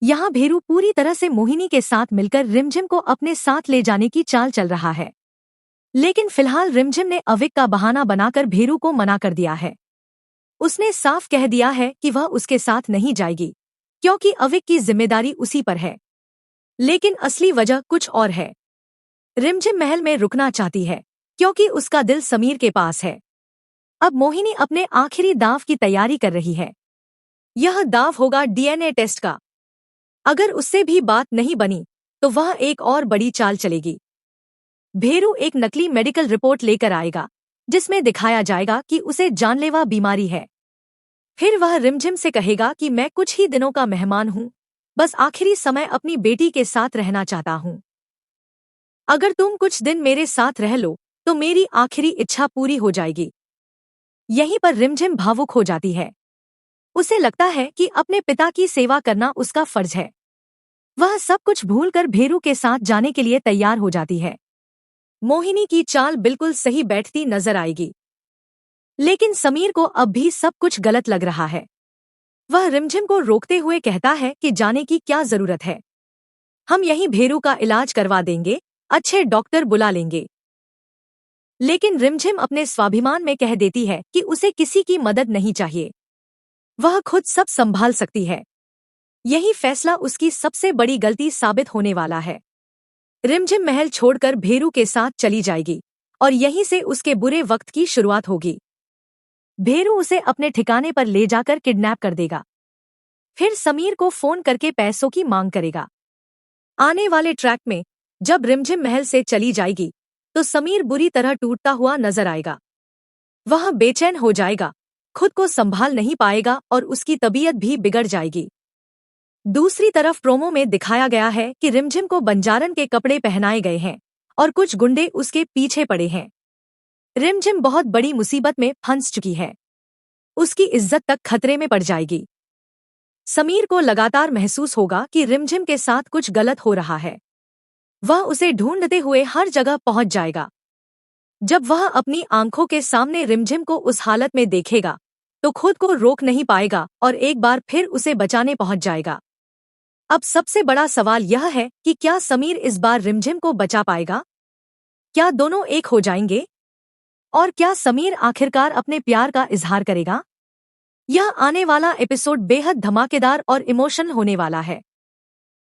यहाँ भेरू पूरी तरह से मोहिनी के साथ मिलकर रिमझिम को अपने साथ ले जाने की चाल चल रहा है। लेकिन फिलहाल रिमझिम ने अविक का बहाना बनाकर भेरू को मना कर दिया है। उसने साफ कह दिया है कि वह उसके साथ नहीं जाएगी, क्योंकि अविक की जिम्मेदारी उसी पर है। लेकिन असली वजह कुछ और है। रिमझिम महल में रुकना चाहती है, क्योंकि उसका दिल समीर के पास है। अब मोहिनी अपने आखिरी दांव की तैयारी कर रही है। यह दांव होगा डीएनए टेस्ट का। अगर उससे भी बात नहीं बनी तो वह एक और बड़ी चाल चलेगी। भेरू एक नकली मेडिकल रिपोर्ट लेकर आएगा, जिसमें दिखाया जाएगा कि उसे जानलेवा बीमारी है। फिर वह रिमझिम से कहेगा कि मैं कुछ ही दिनों का मेहमान हूँ, बस आखिरी समय अपनी बेटी के साथ रहना चाहता हूँ। अगर तुम कुछ दिन मेरे साथ रह लो तो मेरी आखिरी इच्छा पूरी हो जाएगी। यहीं पर रिमझिम भावुक हो जाती है। उसे लगता है कि अपने पिता की सेवा करना उसका फर्ज है। वह सब कुछ भूलकर भेरू के साथ जाने के लिए तैयार हो जाती है। मोहिनी की चाल बिल्कुल सही बैठती नजर आएगी, लेकिन समीर को अब भी सब कुछ गलत लग रहा है। वह रिमझिम को रोकते हुए कहता है कि जाने की क्या जरूरत है, हम यहीं भेरू का इलाज करवा देंगे, अच्छे डॉक्टर बुला लेंगे। लेकिन रिमझिम अपने स्वाभिमान में कह देती है कि उसे किसी की मदद नहीं चाहिए, वह खुद सब संभाल सकती है। यही फैसला उसकी सबसे बड़ी गलती साबित होने वाला है। रिमझिम महल छोड़कर भेरू के साथ चली जाएगी और यहीं से उसके बुरे वक्त की शुरुआत होगी। भेरू उसे अपने ठिकाने पर ले जाकर किडनैप कर देगा। फिर समीर को फोन करके पैसों की मांग करेगा। आने वाले ट्रैक में जब रिमझिम महल से चली जाएगी तो समीर बुरी तरह टूटता हुआ नजर आएगा। वह बेचैन हो जाएगा, खुद को संभाल नहीं पाएगा और उसकी तबीयत भी बिगड़ जाएगी। दूसरी तरफ प्रोमो में दिखाया गया है कि रिमझिम को बंजारन के कपड़े पहनाए गए हैं और कुछ गुंडे उसके पीछे पड़े हैं। रिमझिम बहुत बड़ी मुसीबत में फंस चुकी है। उसकी इज्जत तक खतरे में पड़ जाएगी। समीर को लगातार महसूस होगा कि रिमझिम के साथ कुछ गलत हो रहा है। वह उसे ढूंढते हुए हर जगह पहुंच जाएगा। जब वह अपनी आंखों के सामने रिमझिम को उस हालत में देखेगा तो खुद को रोक नहीं पाएगा और एक बार फिर उसे बचाने पहुंच जाएगा। अब सबसे बड़ा सवाल यह है कि क्या समीर इस बार रिमझिम को बचा पाएगा? क्या दोनों एक हो जाएंगे? और क्या समीर आखिरकार अपने प्यार का इजहार करेगा? यह आने वाला एपिसोड बेहद धमाकेदार और इमोशनल होने वाला है।